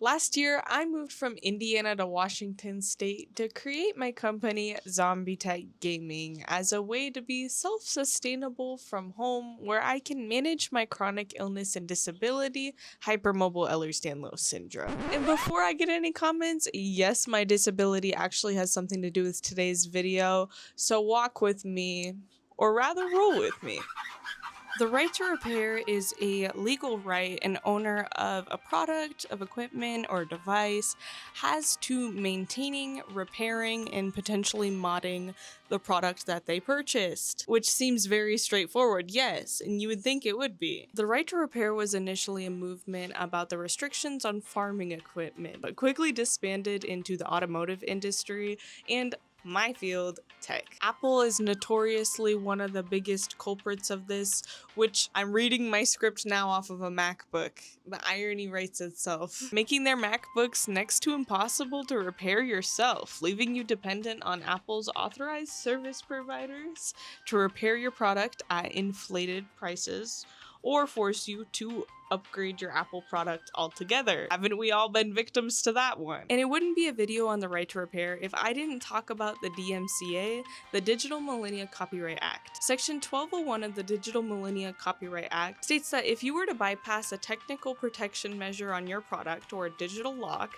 Last year, I moved from Indiana to Washington State to create my company, Zombie Tech Gaming, as a way to be self-sustainable from home where I can manage my chronic illness and disability, hypermobile Ehlers-Danlos syndrome. And before I get any comments, yes, my disability actually has something to do with today's video, so walk with me, or rather roll with me. The right to repair is a legal right an owner of a product, of equipment, or device has to maintaining, repairing, and potentially modding the product that they purchased. Which seems very straightforward, yes, and you would think it would be. The right to repair was initially a movement about the restrictions on farming equipment, but quickly disbanded into the automotive industry and my field, tech. Apple is notoriously one of the biggest culprits of this, which I'm reading my script now off of a MacBook. The irony writes itself. Making their MacBooks next to impossible to repair yourself, leaving you dependent on Apple's authorized service providers to repair your product at inflated prices, or force you to upgrade your Apple product altogether. Haven't we all been victims to that one? And it wouldn't be a video on the right to repair if I didn't talk about the DMCA, the Digital Millennia Copyright Act. Section 1201 of the Digital Millennia Copyright Act states that if you were to bypass a technical protection measure on your product or a digital lock,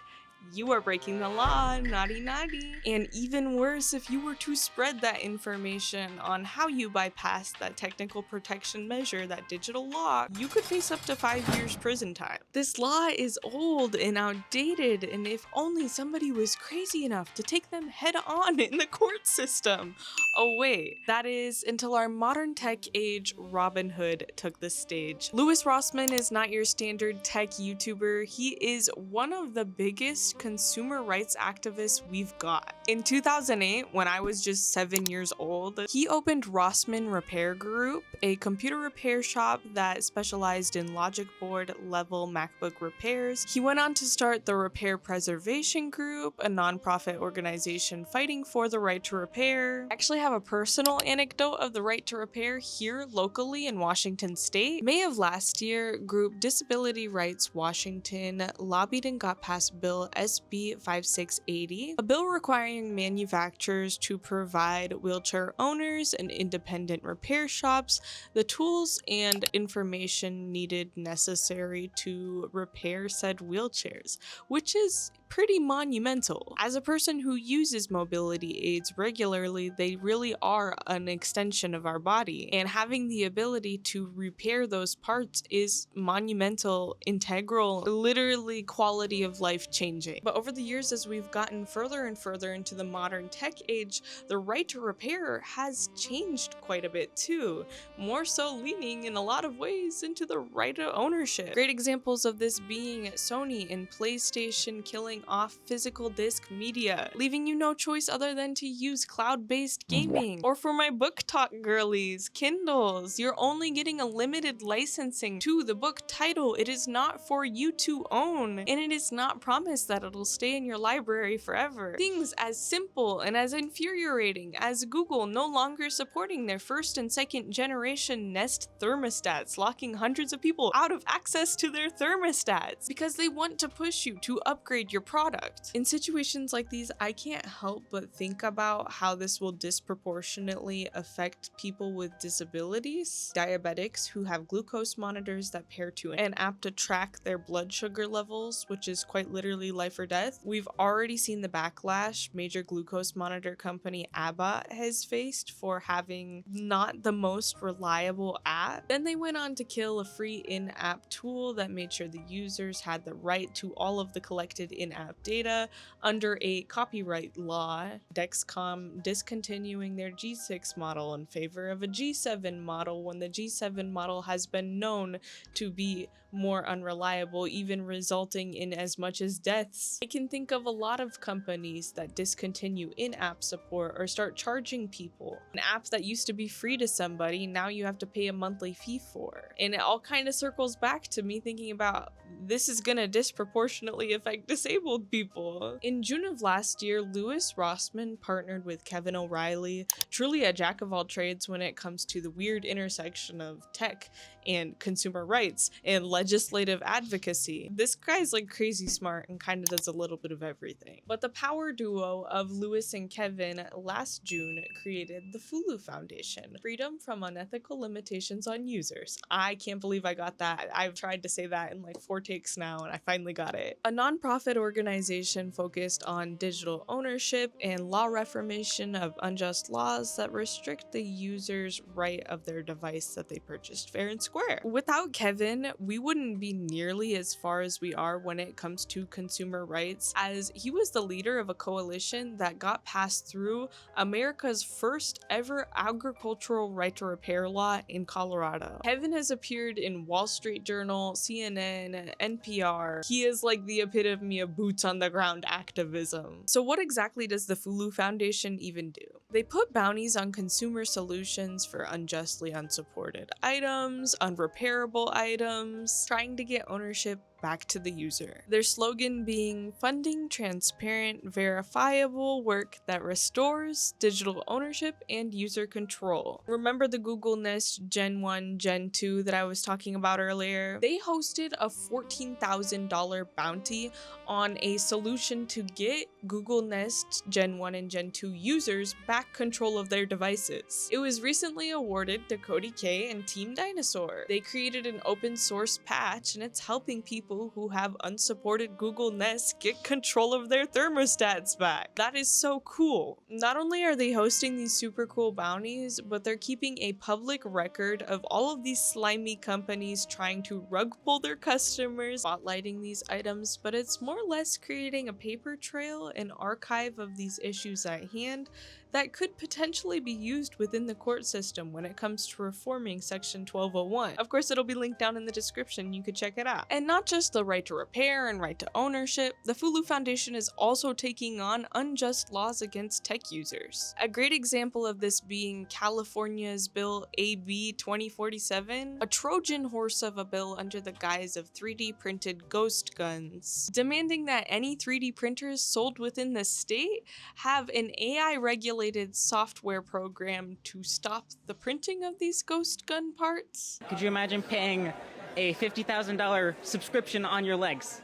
you are breaking the law, naughty naughty. And even worse, if you were to spread that information on how you bypassed that technical protection measure, that digital lock, you could face up to 5 years prison time. This law is old and outdated, and if only somebody was crazy enough to take them head on in the court system. Oh wait, that is until our modern tech age Robin Hood took the stage. Lewis Rossman is not your standard tech YouTuber. He is one of the biggest consumer rights activists we've got. In 2008, when I was just 7 years old, he opened Rossman Repair Group, a computer repair shop that specialized in logic board level MacBook repairs. He went on to start the Repair Preservation Group, a nonprofit organization fighting for the right to repair. I actually have a personal anecdote of the right to repair here locally in Washington State. May of last year, group Disability Rights Washington lobbied and got passed Bill SB 5680, a bill requiring manufacturers to provide wheelchair owners and independent repair shops the tools and information needed necessary to repair said wheelchairs, which is pretty monumental. As a person who uses mobility aids regularly, they really are an extension of our body, and having the ability to repair those parts is monumental, integral, literally quality of life changing. But over the years, as we've gotten further and further into the modern tech age, the right to repair has changed quite a bit too, more so leaning in a lot of ways into the right of ownership. Great examples of this being Sony and PlayStation killing off physical disc media, leaving you no choice other than to use cloud-based gaming. Or for my book talk girlies, Kindles, you're only getting a limited licensing to the book title. It is not for you to own, and it is not promised that it'll stay in your library forever. Things as simple and as infuriating as Google no longer supporting their first and second generation Nest thermostats, locking hundreds of people out of access to their thermostats because they want to push you to upgrade your product. In situations like these, I can't help but think about how this will disproportionately affect people with disabilities, diabetics who have glucose monitors that pair to an app to track their blood sugar levels, which is quite literally life or death. We've already seen the backlash major glucose monitor company Abbott has faced for having not the most reliable app. Then they went on to kill a free in-app tool that made sure the users had the right to all of the collected in-app data under a copyright law. Dexcom discontinuing their G6 model in favor of a G7 model when the G7 model has been known to be more unreliable, even resulting in as much as deaths. I can think of a lot of companies that discontinue in-app support or start charging people. An app that used to be free to somebody, now you have to pay a monthly fee for. And it all kind of circles back to me thinking about this is gonna disproportionately affect disabled people. In June of last year, Lewis Rossman partnered with Kevin O'Reilly, truly a jack of all trades when it comes to the weird intersection of tech and consumer rights and legislative advocacy. This guy's like crazy smart and kind of does a little bit of everything. But the power duo of Lewis and Kevin last June created the Fulu Foundation, Freedom from Unethical Limitations on Users. I can't believe I got that. I've tried to say that in like 4 takes now and I finally got it. A nonprofit organization focused on digital ownership and law reformation of unjust laws that restrict the user's right of their device that they purchased fair and square. Without Kevin, we wouldn't be nearly as far as we are when it comes to consumer rights, as he was the leader of a coalition that got passed through America's first ever agricultural right to repair law in Colorado. Kevin has appeared in Wall Street Journal, CNN, NPR. He is like the epitome of boots on the ground activism. So what exactly does the Fulu Foundation even do? They put bounties on consumer solutions for unjustly unsupported items, unrepairable items, trying to get ownership back to the user. Their slogan being funding transparent, verifiable work that restores digital ownership and user control. Remember the Google Nest Gen 1, Gen 2 that I was talking about earlier? They hosted a $14,000 bounty on a solution to get Google Nest Gen 1 and Gen 2 users back control of their devices. It was recently awarded to Cody K and Team Dinosaur. They created an open source patch and it's helping people who have unsupported Google Nest get control of their thermostats back. That is so cool. Not only are they hosting these super cool bounties, but they're keeping a public record of all of these slimy companies trying to rug pull their customers, spotlighting these items, but it's more or less creating a paper trail and archive of these issues at hand that could potentially be used within the court system when it comes to reforming Section 1201. Of course, it'll be linked down in the description, you could check it out. And not just the right to repair and right to ownership, the Fulu Foundation is also taking on unjust laws against tech users. A great example of this being California's Bill AB 2047, a Trojan horse of a bill under the guise of 3D printed ghost guns, demanding that any 3D printers sold within the state have an AI regulated software program to stop the printing of these ghost gun parts. Could you imagine paying a $50,000 subscription on your legs?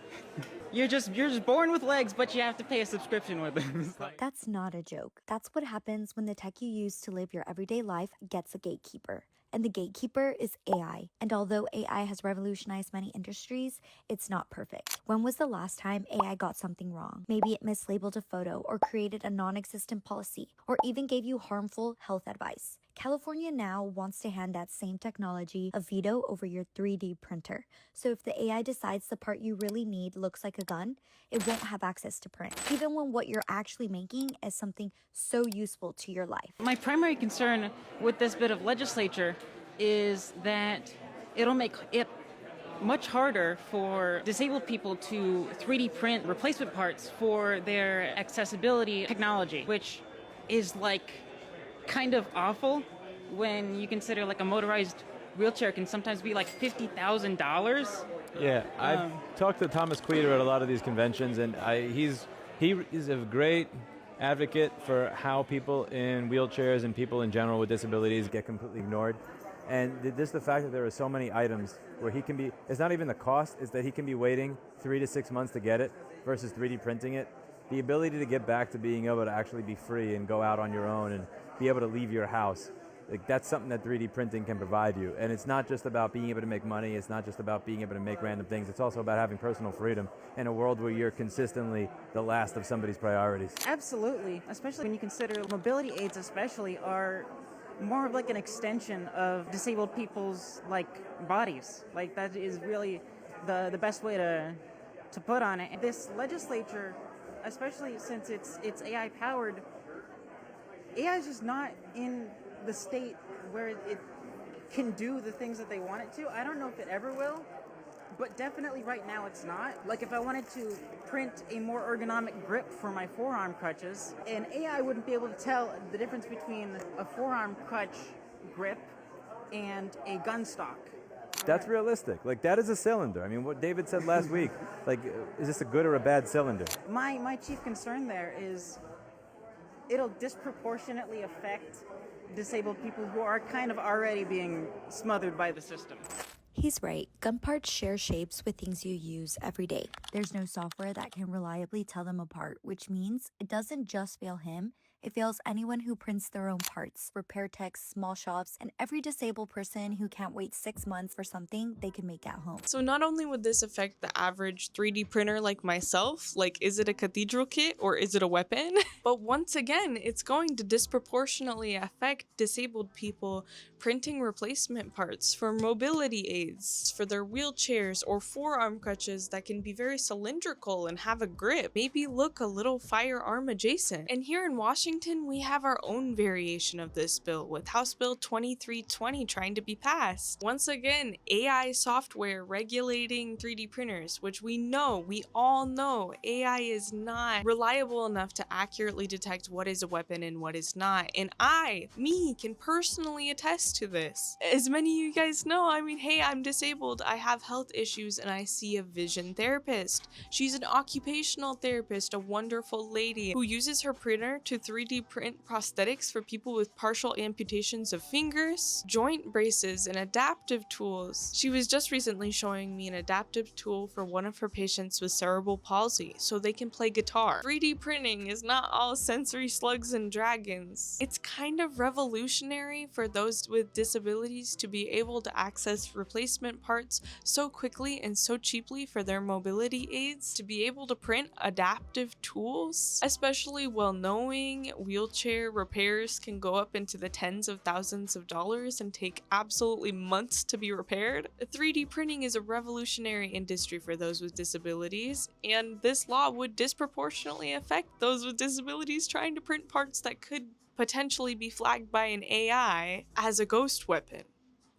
You're just born with legs, but you have to pay a subscription with them. That's not a joke. That's what happens when the tech you use to live your everyday life gets a gatekeeper. And the gatekeeper is AI. And although AI has revolutionized many industries, it's not perfect. When was the last time AI got something wrong? Maybe it mislabeled a photo or created a non-existent policy, or even gave you harmful health advice. California now wants to hand that same technology a veto over your 3D printer. So if the AI decides the part you really need looks like a gun, it won't have access to print, even when what you're actually making is something so useful to your life. My primary concern with this bit of legislature is that it'll make it much harder for disabled people to 3D print replacement parts for their accessibility technology, which is like kind of awful when you consider like a motorized wheelchair can sometimes be like $50,000. Yeah, I've talked to Thomas Queter at a lot of these conventions, and he is a great advocate for how people in wheelchairs and people in general with disabilities get completely ignored. And just the fact that there are so many items where he can be, it's not even the cost, it's that he can be waiting 3 to 6 months to get it versus 3D printing it. The ability to get back to being able to actually be free and go out on your own and be able to leave your house. Like, that's something that 3D printing can provide you. And it's not just about being able to make money, it's not just about being able to make random things, it's also about having personal freedom in a world where you're consistently the last of somebody's priorities. Absolutely, especially when you consider mobility aids especially are more of like an extension of disabled people's like bodies. Like that is really the best way to put on it. This legislature, especially since it's AI powered, AI is just not in the state where it can do the things that they want it to. I don't know if it ever will, but definitely right now it's not. Like if I wanted to print a more ergonomic grip for my forearm crutches, an AI wouldn't be able to tell the difference between a forearm crutch grip and a gun stock. That's realistic. Like, that is a cylinder. I mean, what David said last week, like, is this a good or a bad cylinder? My chief concern there is it'll disproportionately affect disabled people who are kind of already being smothered by the system. He's right. Gun parts share shapes with things you use every day. There's no software that can reliably tell them apart, which means it doesn't just fail him, it fails anyone who prints their own parts, repair techs, small shops, and every disabled person who can't wait 6 months for something they can make at home. So not only would this affect the average 3D printer like myself, like is it a cathedral kit or is it a weapon? But once again, it's going to disproportionately affect disabled people printing replacement parts for mobility aids, for their wheelchairs or forearm crutches that can be very cylindrical and have a grip, maybe look a little firearm adjacent. And here in Washington, we have our own variation of this bill with House Bill 2320 trying to be passed. Once again, AI software regulating 3D printers, which we all know, AI is not reliable enough to accurately detect what is a weapon and what is not. And me, can personally attest to this. As many of you guys know, I mean, hey, I'm disabled, I have health issues, and I see a vision therapist. She's an occupational therapist, a wonderful lady who uses her printer to 3D print prosthetics for people with partial amputations of fingers, joint braces, and adaptive tools. She was just recently showing me an adaptive tool for one of her patients with cerebral palsy so they can play guitar. 3D printing is not all sensory slugs and dragons. It's kind of revolutionary for those with disabilities to be able to access replacement parts so quickly and so cheaply for their mobility aids, to be able to print adaptive tools, especially while knowing wheelchair repairs can go up into the tens of thousands of dollars and take absolutely months to be repaired. 3D printing is a revolutionary industry for those with disabilities, and this law would disproportionately affect those with disabilities trying to print parts that could potentially be flagged by an AI as a ghost weapon,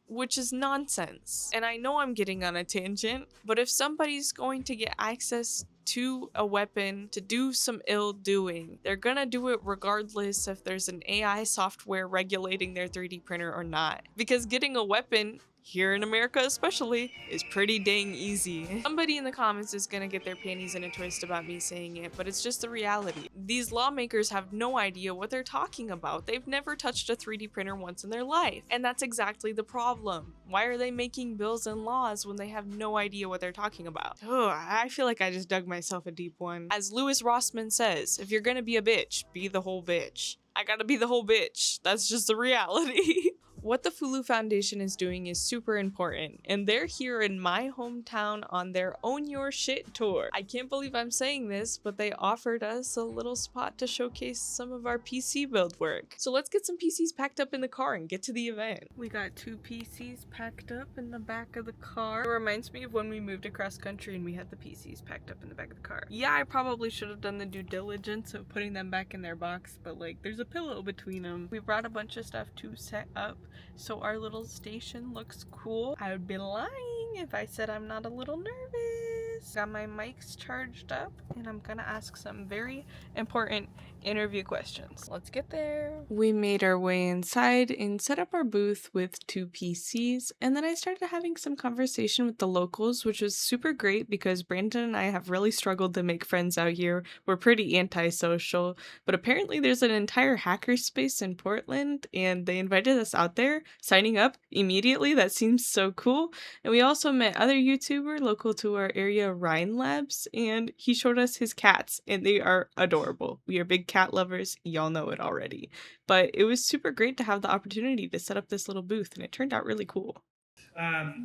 which is nonsense. And I know I'm getting on a tangent, but if somebody's going to get access to a weapon to do some ill doing, they're gonna do it regardless if there's an AI software regulating their 3D printer or not. Because getting a weapon, here in America especially, is pretty dang easy. Somebody in the comments is gonna get their panties in a twist about me saying it, but it's just the reality. These lawmakers have no idea what they're talking about. They've never touched a 3D printer once in their life. And that's exactly the problem. Why are they making bills and laws when they have no idea what they're talking about? Oh, I feel like I just dug myself a deep one. As Lewis Rossman says, if you're gonna be a bitch, be the whole bitch. I gotta be the whole bitch. That's just the reality. What the Fulu Foundation is doing is super important, and they're here in my hometown on their Own Your Shit tour. I can't believe I'm saying this, but they offered us a little spot to showcase some of our PC build work. So let's get some PCs packed up in the car and get to the event. We got 2 PCs packed up in the back of the car. It reminds me of when we moved across country and we had the PCs packed up in the back of the car. Yeah, I probably should have done the due diligence of putting them back in their box, but like, there's a pillow between them. We brought a bunch of stuff to set up so our little station looks cool. I would be lying if I said I'm not a little nervous. Got my mics charged up, and I'm gonna ask some very important interview questions. Let's get there. We made our way inside and set up our booth with 2 PCs, and then I started having some conversation with the locals, which was super great because Brandon and I have really struggled to make friends out here. We're pretty antisocial, but apparently there's an entire hackerspace in Portland, and they invited us out there, signing up immediately. That seems so cool. And we also met other YouTuber local to our area, Ryan Labs, and he showed us his cats, and they are adorable. We are big cat lovers, y'all know it already. But it was super great to have the opportunity to set up this little booth, and it turned out really cool.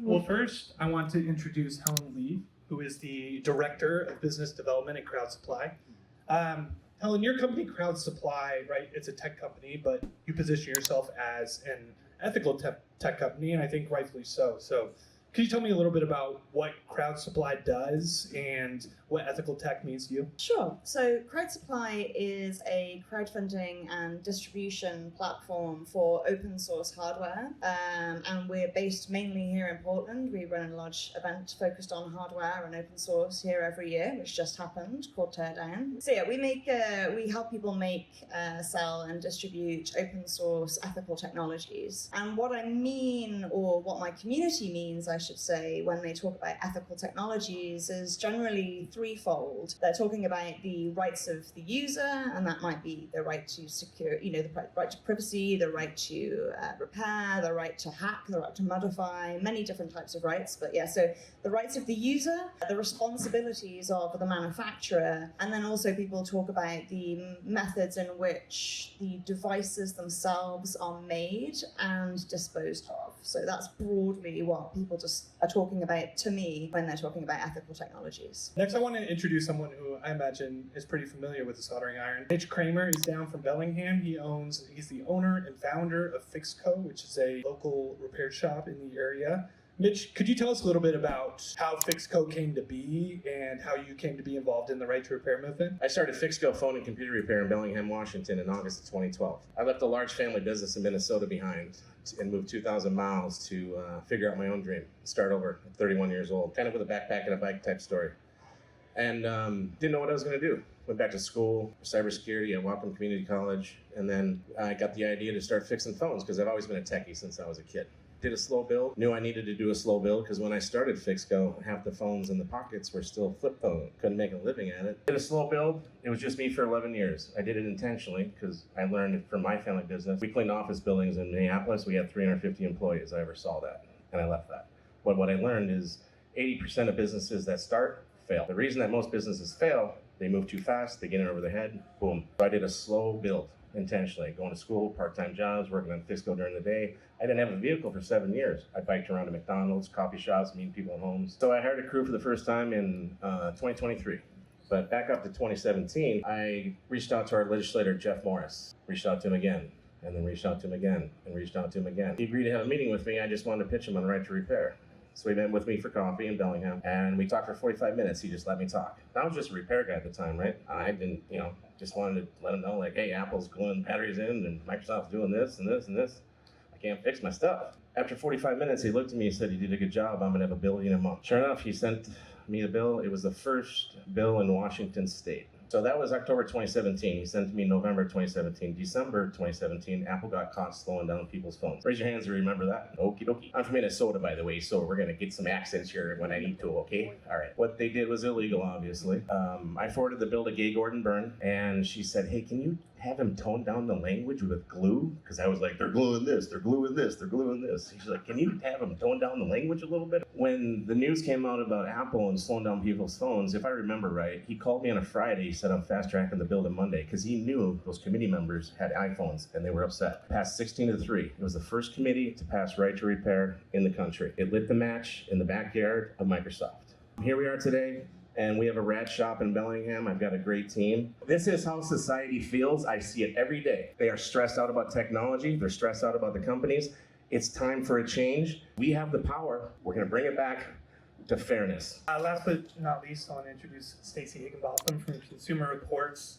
Well, first, I want to introduce Helen Lee, who is the Director of Business Development at Crowd Supply. Helen, your company, Crowd Supply, right, it's a tech company, but you position yourself as an ethical tech company, and I think rightfully so. So could you tell me a little bit about what Crowd Supply does and what ethical tech means to you? Sure. So Crowd Supply is a crowdfunding and distribution platform for open source hardware. And we're based mainly here in Portland. We run a large event focused on hardware and open source here every year, which just happened, called Teardown. So yeah, we help people make, sell and distribute open source ethical technologies. And what I mean, or what my community means, I should say, when they talk about ethical technologies is generally threefold. They're talking about the rights of the user, and that might be the right to secure, the right to privacy, the right to repair, the right to hack, the right to modify, many different types of rights. But yeah, so the rights of the user, the responsibilities of the manufacturer, and then also people talk about the methods in which the devices themselves are made and disposed of. So that's broadly what people just are talking about to me when they're talking about ethical technologies. Next, I want to introduce someone who I imagine is pretty familiar with the soldering iron. Mitch Kramer is down from Bellingham. He's the owner and founder of FixCo, which is a local repair shop in the area. Mitch, could you tell us a little bit about how FixCo came to be and how you came to be involved in the Right to Repair movement? I started FixCo phone and computer repair in Bellingham, Washington in August of 2012. I left a large family business in Minnesota behind and moved 2,000 miles to figure out my own dream, start over at 31 years old, kind of with a backpack and a bike type story. And didn't know what I was going to do. Went back to school for cybersecurity at Whatcom Community College, and then I got the idea to start fixing phones because I've always been a techie since I was a kid. Did a slow build, knew I needed to do a slow build because when I started FixCo, half the phones in the pockets were still flip phone. Couldn't make a living at it. Did a slow build. It was just me for 11 years. I did it intentionally because I learned it from my family business. We cleaned office buildings in Minneapolis. We had 350 employees. I oversaw that, and I left that. But what I learned is 80% of businesses that start fail. The reason that most businesses fail, they move too fast, they get in over their head, boom. So I did a slow build. Intentionally, going to school, part-time jobs, working on FixCo during the day. I didn't have a vehicle for 7 years. I biked around to McDonald's, coffee shops, meeting people in homes. So I hired a crew for the first time in 2023. But back up to 2017, I reached out to our legislator, Jeff Morris. Reached out to him again, and then reached out to him again, and reached out to him again. He agreed to have a meeting with me. I just wanted to pitch him on the Right to Repair. So he met with me for coffee in Bellingham, and we talked for 45 minutes. He just let me talk. I was just a repair guy at the time, right? I didn't, just wanted to let him know, like, hey, Apple's gluing batteries in, and Microsoft's doing this and this and this. I can't fix my stuff. After 45 minutes, he looked at me and said, you did a good job. I'm going to have $1 billion a month. Sure enough, he sent me the bill. It was the first bill in Washington State. So that was October 2017. He sent it to me November 2017. December 2017, Apple got caught slowing down people's phones. Raise your hands to remember that. Okie dokie. I'm from Minnesota, by the way, so we're going to get some accents here when I need to, okay? All right. What they did was illegal, obviously. I forwarded the bill to Gay Gordon Byrne, and she said, hey, can you have him tone down the language with glue? Because I was like, they're gluing this, they're gluing this, they're gluing this. She's like, can you have him tone down the language a little bit? When the news came out about Apple and slowing down people's phones, if I remember right, he called me on a Friday. He said, I'm fast tracking the bill to Monday, because he knew those committee members had iPhones and they were upset. Passed 16-3. It was the first committee to pass Right to Repair in the country. It lit the match in the backyard of Microsoft. Here we are today, and we have a rad shop in Bellingham. I've got a great team. This is how society feels. I see it every day. They are stressed out about technology. They're stressed out about the companies. It's time for a change. We have the power. We're going to bring it back to fairness. Last but not least, I want to introduce Stacy Higginbotham from Consumer Reports.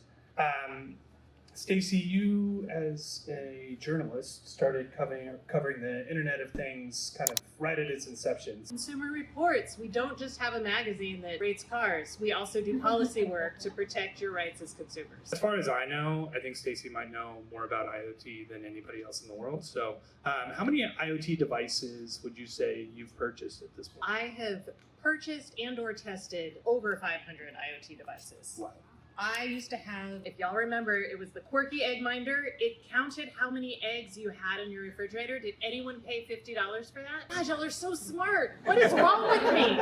Stacy, you as a journalist started covering the Internet of Things kind of right at its inception. Consumer Reports. We don't just have a magazine that rates cars. We also do policy work to protect your rights as consumers. As far as I know, I think Stacy might know more about IoT than anybody else in the world. So how many IoT devices would you say you've purchased at this point? I have purchased and or tested over 500 IoT devices. Wow. I used to have, if y'all remember, it was the quirky egg minder. It counted how many eggs you had in your refrigerator. Did anyone pay $50 for that? God, y'all are so smart. What is wrong with me?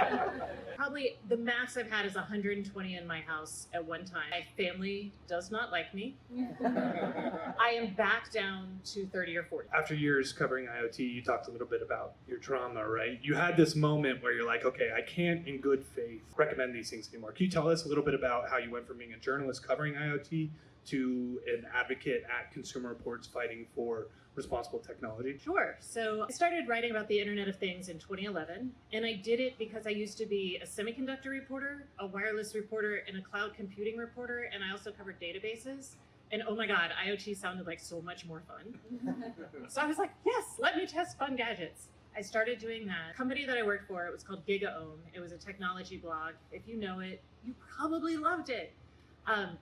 Probably the max I've had is 120 in my house at one time. My family does not like me. I am back down to 30 or 40. After years covering IoT, you talked a little bit about your trauma, right? You had this moment where you're like, okay, I can't in good faith recommend these things anymore. Can you tell us a little bit about how you went from being a journalist covering IoT to an advocate at Consumer Reports fighting for responsible technology? Sure. So I started writing about the Internet of Things in 2011, and I did it because I used to be a semiconductor reporter, a wireless reporter, and a cloud computing reporter, and I also covered databases. And oh my God, IoT sounded like so much more fun. So I was like, yes, let me test fun gadgets. I started doing that. The company that I worked for, it was called GigaOhm. It was a technology blog. If you know it, you probably loved it.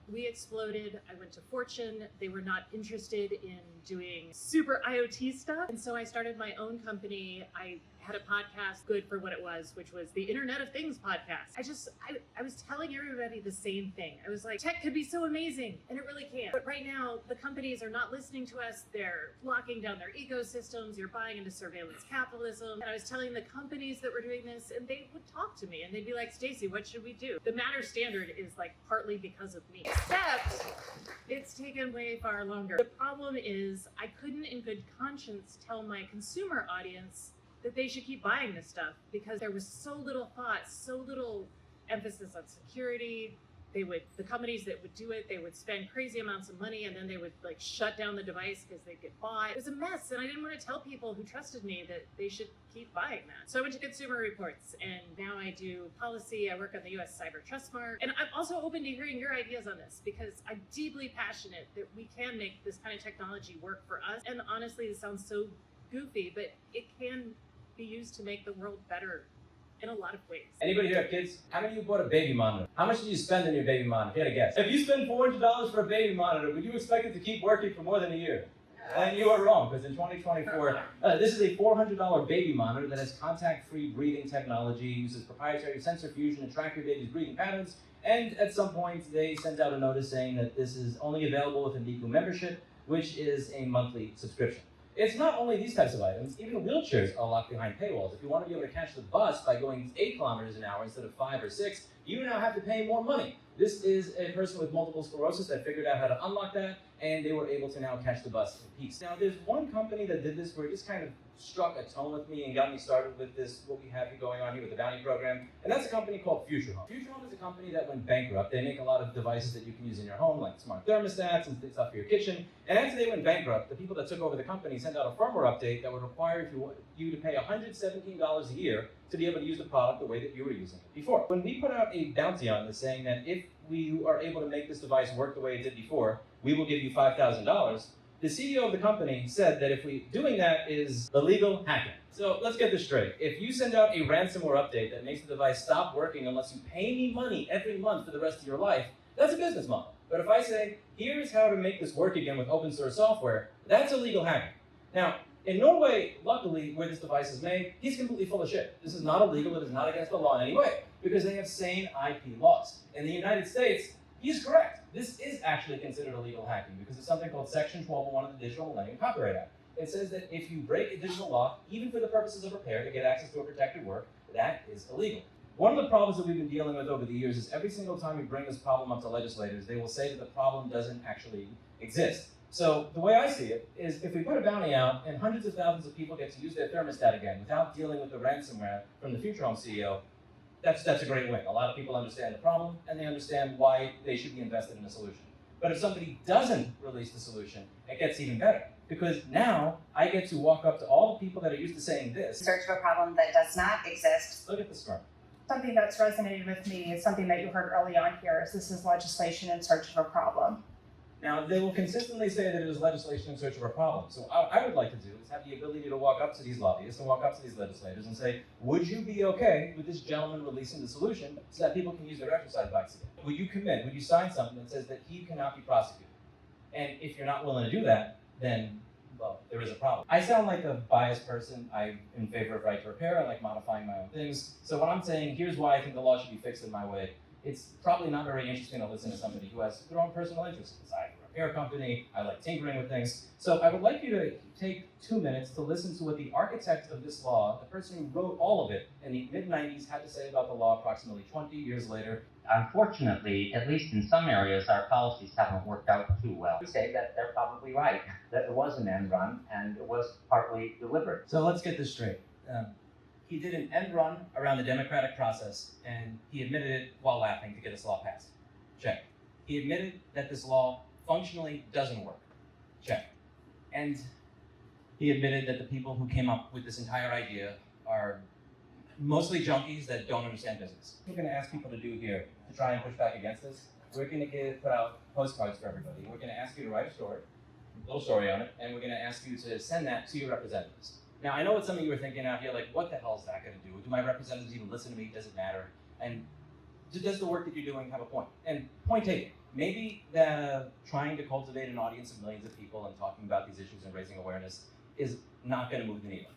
We exploded. I went to Fortune. They were not interested in doing super IoT stuff. And so I started my own company. I had a podcast, good for what it was, which was the Internet of Things podcast. I was telling everybody the same thing. I was like, tech could be so amazing, and it really can. But right now, the companies are not listening to us. They're locking down their ecosystems. You're buying into surveillance capitalism. And I was telling the companies that were doing this, and they would talk to me, and they'd be like, Stacy, what should we do? The Matter standard is like partly because of me. Except it's taken way far longer. The problem is I couldn't in good conscience tell my consumer audience that they should keep buying this stuff because there was so little thought, so little emphasis on security. The companies that would do it, they would spend crazy amounts of money and then they would like shut down the device because they'd get bought. It was a mess, and I didn't want to tell people who trusted me that they should keep buying that. So I went to Consumer Reports, and now I do policy. I work on the US Cyber Trust Mark, and I'm also open to hearing your ideas on this because I'm deeply passionate that we can make this kind of technology work for us. And honestly, this sounds so goofy, but it can be used to make the world better in a lot of ways. Anybody here have kids? How many of you bought a baby monitor? How much did you spend on your baby monitor? If you had a guess. If you spend $400 for a baby monitor, would you expect it to keep working for more than a year? And you are wrong, because in 2024, this is a $400 baby monitor that has contact-free breathing technology, uses proprietary sensor fusion to track your baby's breathing patterns, and at some point they sent out a notice saying that this is only available with a NICU membership, which is a monthly subscription. It's not only these types of items, even wheelchairs are locked behind paywalls. If you want to be able to catch the bus by going 8 kilometers an hour instead of 5 or 6, you now have to pay more money. This is a person with multiple sclerosis that figured out how to unlock that, and they were able to now catch the bus in peace. Now, there's one company that did this where it just kind of struck a tone with me and got me started with this, what we have going on here with the bounty program, and that's a company called Future Home. Future Home is a company that went bankrupt. They make a lot of devices that you can use in your home, like smart thermostats and stuff for your kitchen, and after they went bankrupt, the people that took over the company sent out a firmware update that would require you to pay $117 a year to be able to use the product the way that you were using it before. When we put out a bounty on this saying that if we are able to make this device work the way it did before, we will give you $5,000, the CEO of the company said that if doing that is illegal hacking. So let's get this straight. If you send out a ransomware update that makes the device stop working unless you pay me money every month for the rest of your life, that's a business model. But if I say, here's how to make this work again with open source software, that's illegal hacking. Now, in Norway, luckily, where this device is made, he's completely full of shit. This is not illegal, it is not against the law in any way, because they have sane IP laws. In the United States, he's correct. This is actually considered illegal hacking because it's something called Section 1201 of the Digital Millennium Copyright Act. It says that if you break a digital law, even for the purposes of repair to get access to a protected work, that is illegal. One of the problems that we've been dealing with over the years is every single time we bring this problem up to legislators, they will say that the problem doesn't actually exist. So the way I see it is if we put a bounty out and hundreds of thousands of people get to use their thermostat again without dealing with the ransomware from the Future Home CEO, that's a great win. A lot of people understand the problem and they understand why they should be invested in a solution. But if somebody doesn't release the solution, it gets even better. Because now I get to walk up to all the people that are used to saying this. Search for a problem that does not exist. Look at this firm. Something that's resonated with me is something that you heard early on here is this is legislation in search of a problem. Now, they will consistently say that it is legislation in search of a problem. So I would like to do is have the ability to walk up to these lobbyists and walk up to these legislators and say, would you be okay with this gentleman releasing the solution so that people can use their exercise bikes again? Would you commit, would you sign something that says that he cannot be prosecuted? And if you're not willing to do that, then, well, there is a problem. I sound like a biased person. I'm in favor of right to repair. I like modifying my own things. So when I'm saying, here's why I think the law should be fixed in my way, it's probably not very interesting to listen to somebody who has their own personal interests. I have a repair company, I like tinkering with things. So I would like you to take 2 minutes to listen to what the architect of this law, the person who wrote all of it in the mid-90s, had to say about the law approximately 20 years later. Unfortunately, at least in some areas, our policies haven't worked out too well. We say that they're probably right, that it was an end run and it was partly deliberate. So let's get this straight. He did an end run around the democratic process, and he admitted it while laughing to get this law passed. Check. He admitted that this law functionally doesn't work. Check. And he admitted that the people who came up with this entire idea are mostly junkies that don't understand business. What we're going to ask people to do here to try and push back against this, we're going to put out postcards for everybody. We're going to ask you to write a little story on it, and we're going to ask you to send that to your representatives. Now, I know what some of you are thinking out here, like, what the hell is that going to do? Do my representatives even listen to me? Does it matter? And does the work that you're doing have a point? And point taken. maybe trying to cultivate an audience of millions of people and talking about these issues and raising awareness is not going to move the needle.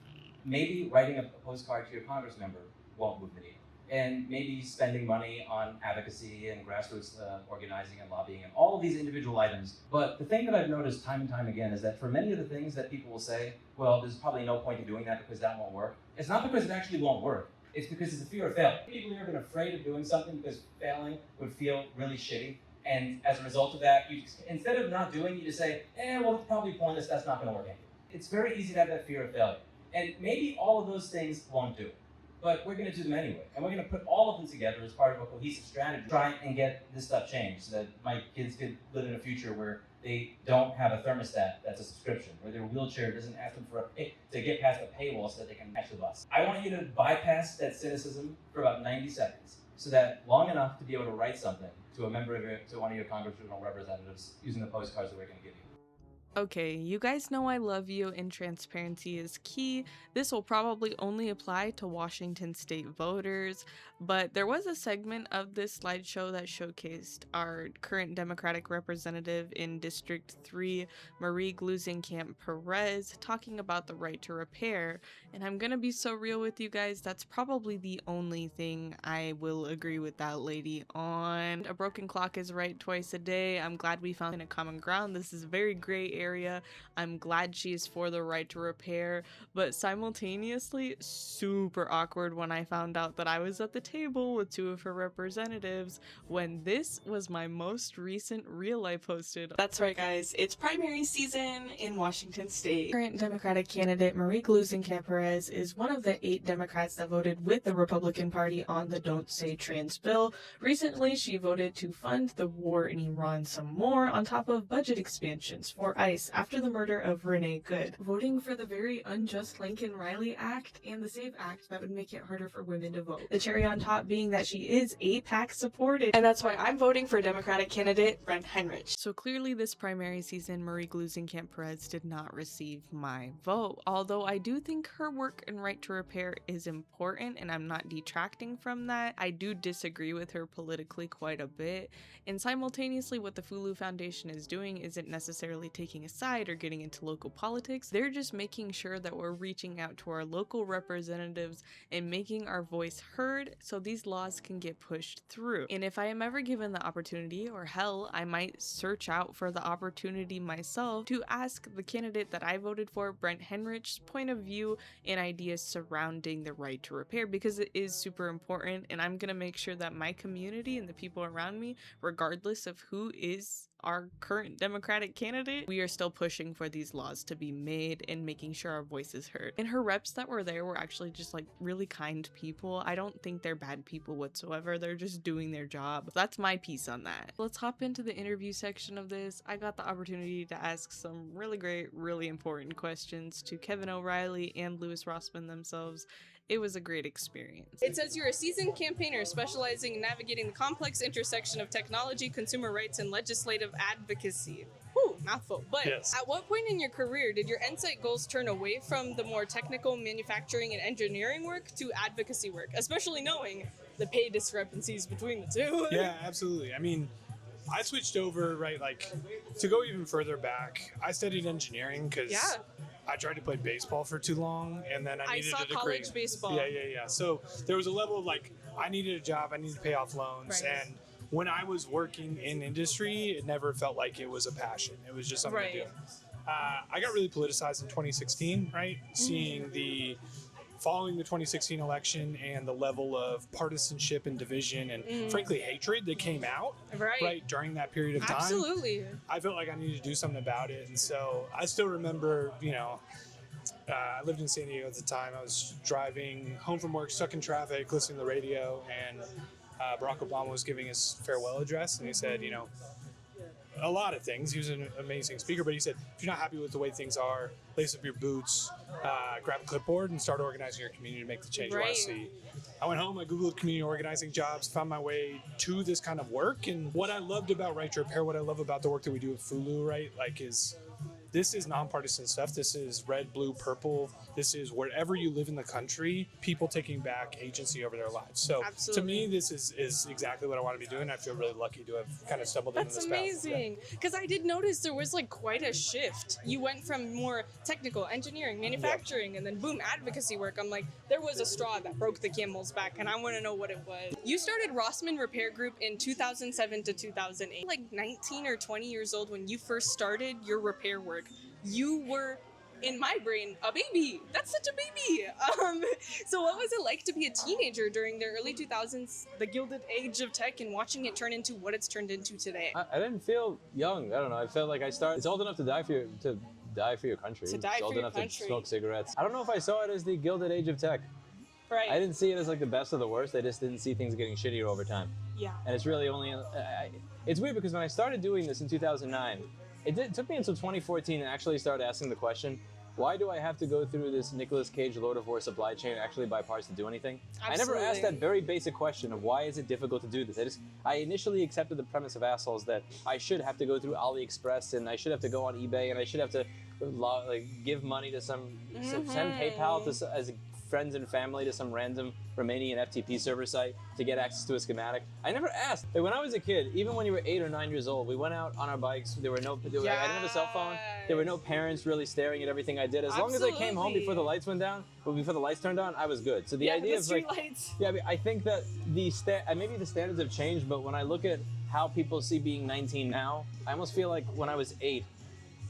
Maybe writing a postcard to your Congress member won't move the needle. And maybe spending money on advocacy and grassroots organizing and lobbying and all of these individual items. But the thing that I've noticed time and time again is that for many of the things that people will say, well, there's probably no point in doing that because that won't work. It's not because it actually won't work. It's because it's a fear of failure. People here have been afraid of doing something because failing would feel really shitty. And as a result of that, instead of not doing, you just say, well, it's probably pointless, that's not gonna work anyway. It's very easy to have that fear of failure. And maybe all of those things won't do it, but we're gonna do them anyway. And we're gonna put all of them together as part of a cohesive strategy, try and get this stuff changed so that my kids could live in a future where they don't have a thermostat that's a subscription, where their wheelchair doesn't ask them to get past a paywall so that they can catch the bus. I want you to bypass that cynicism for about 90 seconds, so that long enough to be able to write something to to one of your congressional representatives using the postcards that we're going to give you. Okay, you guys know I love you and transparency is key. This will probably only apply to Washington state voters, but there was a segment of this slideshow that showcased our current Democratic representative in District 3, Marie Gluesenkamp-Perez, talking about the right to repair. And I'm gonna be so real with you guys, that's probably the only thing I will agree with that lady on. A broken clock is right twice a day. I'm glad we found a common ground. This is a very gray area. I'm glad she is for the right to repair, but simultaneously super awkward when I found out that I was at the table with two of her representatives when this was my most recent reel I posted. That's right guys, it's primary season in Washington state. Current Democratic candidate Marie Gluesenkamp-Perez is one of the 8 Democrats that voted with the Republican Party on the Don't Say Trans bill. Recently she voted to fund the war in Iran some more on top of budget expansions for ICE after the murder of Renee Good, voting for the very unjust Lincoln-Riley Act and the SAVE Act that would make it harder for women to vote. The cherry on top being that she is AIPAC supported, and that's why I'm voting for Democratic candidate Brent Heinrich. So clearly this primary season, Marie Gluesenkamp-Perez did not receive my vote, although I do think her work and right to repair is important, and I'm not detracting from that. I do disagree with her politically quite a bit, and simultaneously what the Fulu Foundation is doing isn't necessarily taking a side or getting into local politics. They're just making sure that we're reaching out to our local representatives and making our voice heard so these laws can get pushed through. And if I am ever given the opportunity, or hell, I might search out for the opportunity myself to ask the candidate that I voted for, Brent Heinrich's point of view and ideas surrounding the right to repair, because it is super important, and I'm gonna make sure that my community and the people around me, regardless of who is our current Democratic candidate, we are still pushing for these laws to be made and making sure our voice is heard. And her reps that were there were actually just like really kind people. I don't think they're bad people whatsoever. They're just doing their job. That's my piece on that. Let's hop into the interview section of this. I got the opportunity to ask some really great, really important questions to Kevin O'Reilly and Lewis Rossman themselves. It was a great experience. It says you're a seasoned campaigner specializing in navigating the complex intersection of technology, consumer rights, and legislative advocacy. Whew, mouthful. But yes. At what point in your career did your end sight goals turn away from the more technical manufacturing and engineering work to advocacy work, especially knowing the pay discrepancies between the two? Yeah, absolutely. I mean, I switched over, right, like, to go even further back, I studied engineering because I tried to play baseball for too long, and then I needed a degree. College baseball. Yeah. So there was a level of, like, I needed a job, I needed to pay off loans, right. And when I was working in industry, it never felt like it was a passion. It was just something to do. I got really politicized in 2016, right? Seeing following the 2016 election and the level of partisanship and division and frankly hatred that came out right during that period of time. Absolutely. I felt like I needed to do something about it. And so I still remember, I lived in San Diego at the time. I was driving home from work, stuck in traffic, listening to the radio, and Barack Obama was giving his farewell address, and he said, a lot of things. He was an amazing speaker, but he said, if you're not happy with the way things are, lace up your boots, grab a clipboard, and start organizing your community to make the change you want to see. I went home, I Googled community organizing jobs, found my way to this kind of work, and what I loved about Right to Repair, what I love about the work that we do at Fulu, right, like is this is nonpartisan stuff. This is red, blue, purple. This is wherever you live in the country, people taking back agency over their lives. So to me, this is exactly what I want to be doing. I feel really lucky to have kind of stumbled into this path. That's amazing. Because I did notice there was like quite a shift. You went from more technical, engineering, manufacturing, and then boom, advocacy work. I'm like, there was a straw that broke the camel's back, and I want to know what it was. You started Rossman Repair Group in 2007 to 2008. Like 19 or 20 years old when you first started your repair work. You were, in my brain, a baby. That's such a baby. So what was it like to be a teenager during the early 2000s, the gilded age of tech, and watching it turn into what it's turned into today? I didn't feel young. I don't know. I felt like it's old enough to die for your country. To die it's old for your enough country. to smoke cigarettes. I don't know if I saw it as the gilded age of tech. Right. I didn't see it as like the best of the worst. I just didn't see things getting shittier over time. Yeah. And it's really only, it's weird because when I started doing this in 2009, it took me until 2014 to actually start asking the question, why do I have to go through this Nicolas Cage Lord of War supply chain and actually buy parts to do anything? Absolutely. I never asked that very basic question of why is it difficult to do this? I initially accepted the premise of assholes that I should have to go through AliExpress and I should have to go on eBay and I should have to like give money to send PayPal to as friends and family to some random Romanian FTP server site to get access to a schematic. I never asked. Like when I was a kid, even when you were 8 or 9 years old, we went out on our bikes. I didn't have a cell phone. There were no parents really staring at everything I did. As long as I came home before the lights went down, or before the lights turned on, I was good. So the idea of like, I think that maybe the standards have changed, but when I look at how people see being 19 now, I almost feel like when I was 8,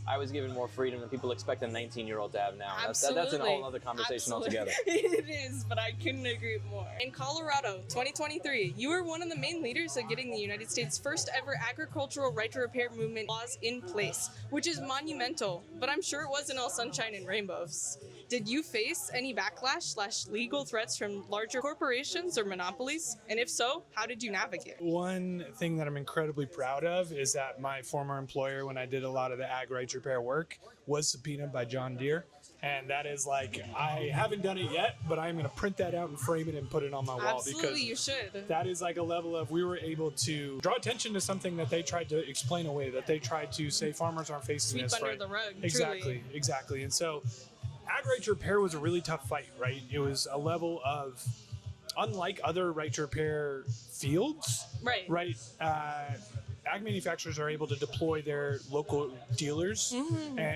I was given more freedom than people expect a 19-year-old to have now. That's a whole other conversation altogether. It is, but I couldn't agree more. In Colorado, 2023, you were one of the main leaders of getting the United States' first ever agricultural right to repair movement laws in place, which is monumental, but I'm sure it wasn't all sunshine and rainbows. Did you face any backlash/legal threats from larger corporations or monopolies? And if so, how did you navigate? One thing that I'm incredibly proud of is that my former employer, when I did a lot of the ag rights repair work, was subpoenaed by John Deere. And that is like, I haven't done it yet, but I'm going to print that out and frame it and put it on my wall. Absolutely, because you should. That is like a level of, we were able to draw attention to something that they tried to explain away, that they tried to say farmers aren't facing Sweep this. under right? the rug, Exactly. And so ag right to repair was a really tough fight, right? It was a level of, unlike other right to repair fields, right? Ag manufacturers are able to deploy their local dealers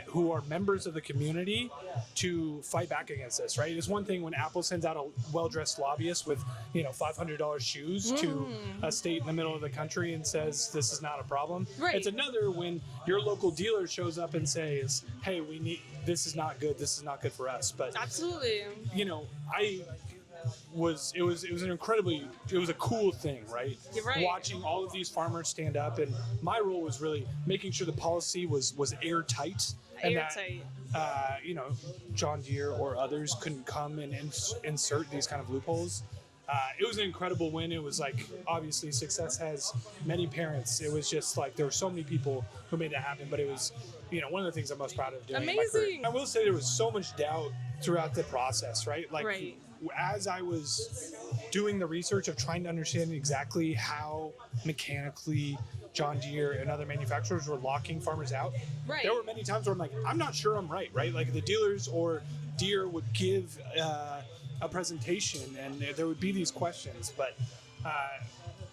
who are members of the community to fight back against this, right? It's one thing when Apple sends out a well-dressed lobbyist with, $500 shoes to a state in the middle of the country and says this is not a problem. Right. It's another when your local dealer shows up and says, hey, this is not good. This is not good for us. But absolutely, it was a cool thing, right? You're right. Watching all of these farmers stand up, and my role was really making sure the policy was airtight. And airtight. That, John Deere or others couldn't come and insert these kind of loopholes. It was an incredible win. It was like, obviously, success has many parents. It was just like, there were so many people who made that happen, but it was, one of the things I'm most proud of doing. Amazing. In my career. I will say there was so much doubt throughout the process, right? Like, as I was doing the research of trying to understand exactly how mechanically John Deere and other manufacturers were locking farmers out, there were many times where I'm like, I'm not sure I'm right? Like the dealers or Deere would give a presentation and there would be these questions, but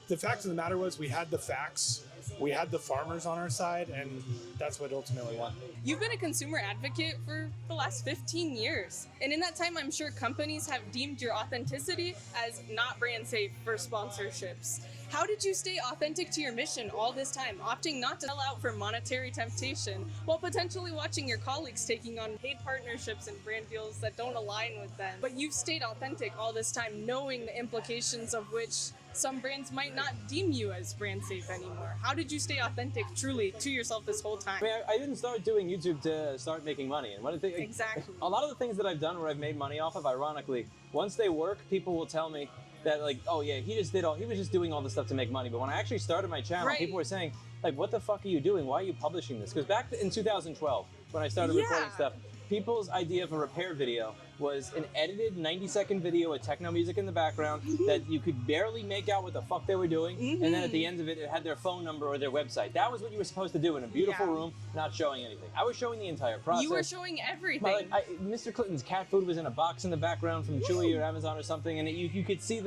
the fact of the matter was we had the facts, we had the farmers on our side, and that's what ultimately won. You've been a consumer advocate for the last 15 years. And in that time, I'm sure companies have deemed your authenticity as not brand safe for sponsorships. How did you stay authentic to your mission all this time, opting not to sell out for monetary temptation, while potentially watching your colleagues taking on paid partnerships and brand deals that don't align with them? But you've stayed authentic all this time, knowing the implications of which some brands might not deem you as brand safe anymore. How did you stay authentic truly to yourself this whole time? I didn't start doing YouTube to start making money. And exactly. A lot of the things that I've done where I've made money off of, ironically, once they work, people will tell me that like, oh yeah, he was just doing all this stuff to make money. But when I actually started my channel, people were saying, like, what the fuck are you doing? Why are you publishing this? Because back in 2012, when I started recording stuff, people's idea of a repair video was an edited 90-second video with techno music in the background that you could barely make out what the fuck they were doing, and then at the end of it, it had their phone number or their website. That was what you were supposed to do in a beautiful room, not showing anything. I was showing the entire process. You were showing everything. Mr. Clinton's cat food was in a box in the background from Chewy or Amazon or something, and you could see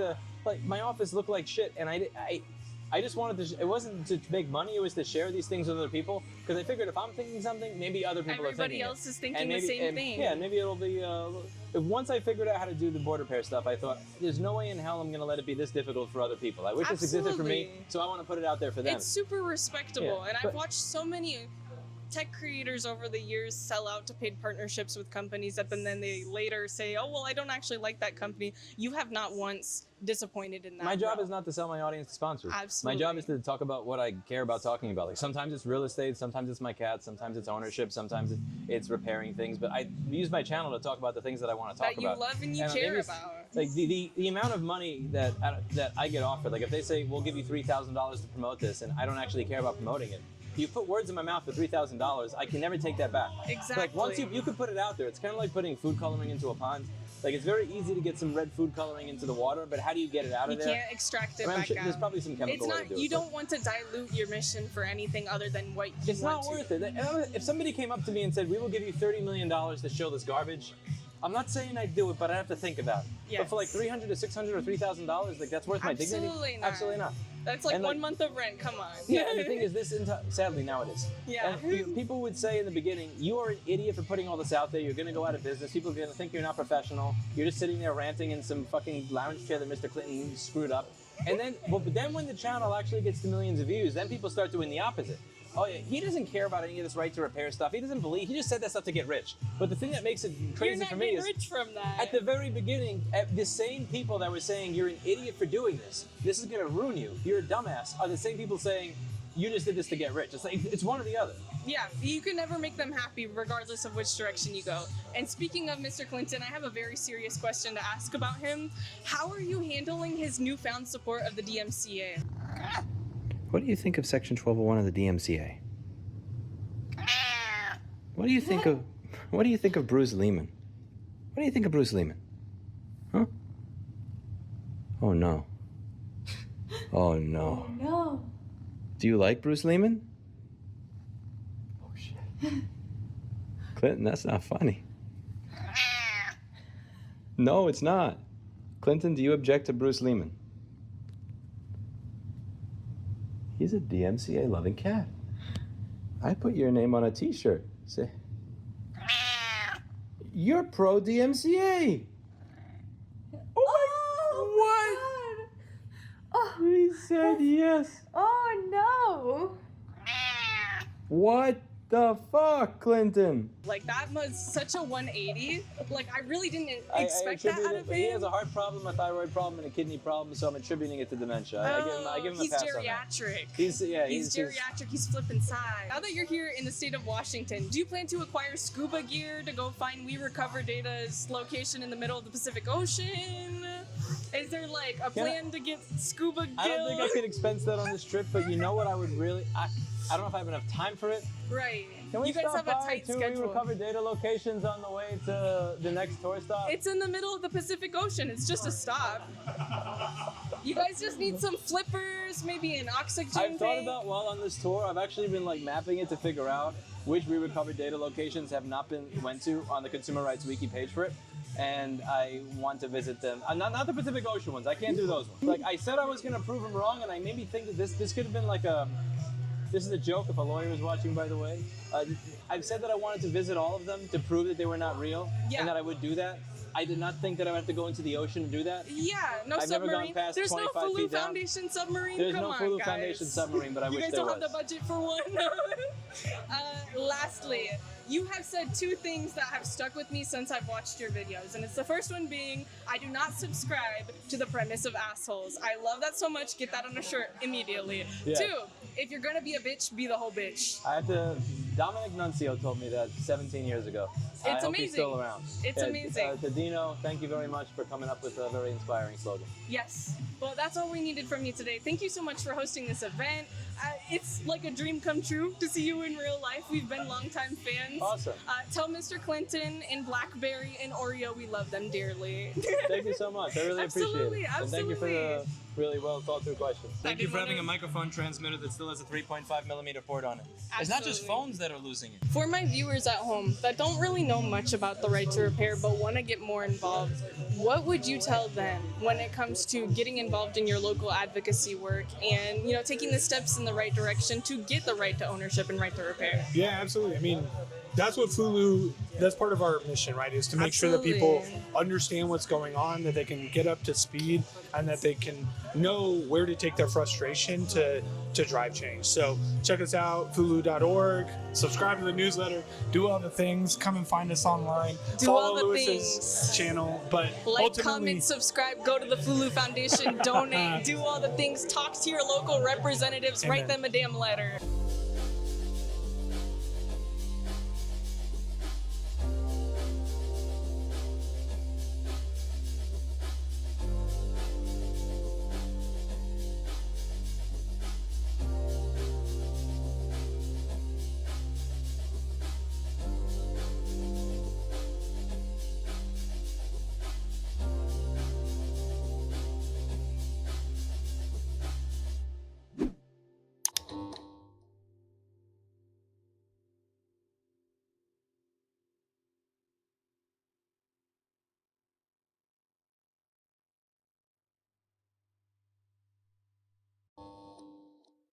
my office looked like shit, and I just wanted to, it wasn't to make money, it was to share these things with other people, because I figured if I'm thinking something, maybe other people are thinking Everybody else is thinking maybe, the same thing. Yeah, maybe it'll be, once I figured out how to do the border pair stuff, I thought, there's no way in hell I'm going to let it be this difficult for other people. I wish this existed for me, so I want to put it out there for them. It's super respectable, Yeah, and I've watched so many tech creators over the years sell out to paid partnerships with companies that then they later say, oh, well, I don't actually like that company. You have not once disappointed in that. My job is not to sell my audience to sponsors. Absolutely. My job is to talk about what I care about talking about. Like sometimes it's real estate, sometimes it's my cats, sometimes it's ownership, sometimes it's repairing things. But I use my channel to talk about the things that I want to talk about. That you love and you care about. Like the amount of money that I get offered, like if they say, we'll give you $3,000 to promote this, and I don't actually care about promoting it, you put words in my mouth for $3,000, I can never take that back. Exactly. Like once you can put it out there, it's kind of like putting food coloring into a pond. Like it's very easy to get some red food coloring into the water, but how do you get it out of there? You can't extract it back out. There's probably some chemical way to do it. You don't want to dilute your mission for anything other than what you want to. It's not worth it. If somebody came up to me and said, we will give you $30 million to show this garbage, I'm not saying I'd do it, but I have to think about it. Yes. But for like $300 to $600 or $3,000, like that's worth my dignity? Absolutely not. Absolutely not. That's like 1 month of rent. Come on. Yeah, and the thing is, sadly now it is. Yeah. And people would say in the beginning, you are an idiot for putting all this out there. You're going to go out of business. People are going to think you're not professional. You're just sitting there ranting in some fucking lounge chair that Mr. Clinton screwed up. And then, but then when the channel actually gets to millions of views, then people start doing the opposite. Oh yeah, he doesn't care about any of this right to repair stuff. He doesn't believe. He just said that stuff to get rich. But the thing that makes it crazy for me is, rich from that. at the very beginning, the same people that were saying you're an idiot for doing this, this is going to ruin you, you're a dumbass, are the same people saying you just did this to get rich. It's like it's one or the other. Yeah, you can never make them happy regardless of which direction you go. And speaking of Mr. Clinton, I have a very serious question to ask about him. How are you handling his newfound support of the DMCA? What do you think of Section 1201 of the DMCA? What do you think of Bruce Lehman? What do you think of Bruce Lehman? Huh? Oh no. Oh no. Oh no. Do you like Bruce Lehman? Oh shit. Clinton, that's not funny. No, it's not. Clinton, do you object to Bruce Lehman? He's a DMCA-loving cat. I put your name on a t-shirt. Say, you're pro-DMCA. Oh what? Oh. He said yes. Oh no. What the fuck, Clinton? Like, that was such a 180. Like, I really didn't I expect that out of him. He has a heart problem, a thyroid problem, and a kidney problem, so I'm attributing it to dementia. I give him a pass on that. He's geriatric. He's flipping side. Now that you're here in the state of Washington, do you plan to acquire scuba gear to go find We Recover Data's location in the middle of the Pacific Ocean? Is there like a plan to get scuba gear? I don't think I could expense that on this trip, but you know what I would really... I don't know if I have enough time for it. Right. Can we you guys stop have a tight by schedule. We Recover Data locations on the way to the next tour stop? It's in the middle of the Pacific Ocean. It's just a stop. You guys just need some flippers, maybe an oxygen I've thought tank. about, while on this tour, I've actually been like mapping it to figure out which We Recover Data locations have not been went to on the Consumer Rights Wiki page for it. And I want to visit them. Not the Pacific Ocean ones. I can't do those ones. Like I said I was going to prove them wrong, and I maybe think that this could have been like a... This is a joke if a lawyer is watching, by the way. I've said that I wanted to visit all of them to prove that they were not real, and that I would do that. I did not think that I would have to go into the ocean to do that. Yeah, no I've submarine. Never gone past There's no 25 Fulu feet down. Foundation submarine. There's Come no on, Fulu guys. Foundation submarine, but I wish there was. You guys don't have the budget for one. Lastly, you have said two things that have stuck with me since I've watched your videos, and it's the first one being, I do not subscribe to the premise of assholes. I love that so much. Get that on a shirt immediately. Yeah. 2, if you're gonna be a bitch, be the whole bitch. I have to. Dominic Nuncio told me that 17 years ago. It's I hope amazing. He's still around. It's amazing. To Dino, thank you very much for coming up with a very inspiring slogan. Yes. Well, that's all we needed from you today. Thank you so much for hosting this event. It's like a dream come true to see you in real life. We've been longtime fans. friends. Awesome. Tell Mr. Clinton and Blackberry and Oreo we love them dearly. Thank you so much. I really Absolutely, appreciate it. And thank you for the really well thought through question. Thank you for having a microphone transmitter that still has a 3.5 millimeter port on it. It's not just phones that are losing it. For my viewers at home that don't really know much about the right to repair but want to get more involved, what would you tell them when it comes to getting involved in your local advocacy work and, you know, taking the steps in the right direction to get the right to ownership and right to repair? Yeah, absolutely. I mean, that's what Fulu, that's part of our mission, right? Is to make sure that people understand what's going on, that they can get up to speed, and that they can know where to take their frustration to drive change. So check us out, fulu.org, subscribe to the newsletter, do all the things, come and find us online, follow Lewis's channel, but like, comment, subscribe, go to the Fulu Foundation, donate, do all the things, talk to your local representatives, write them a damn letter.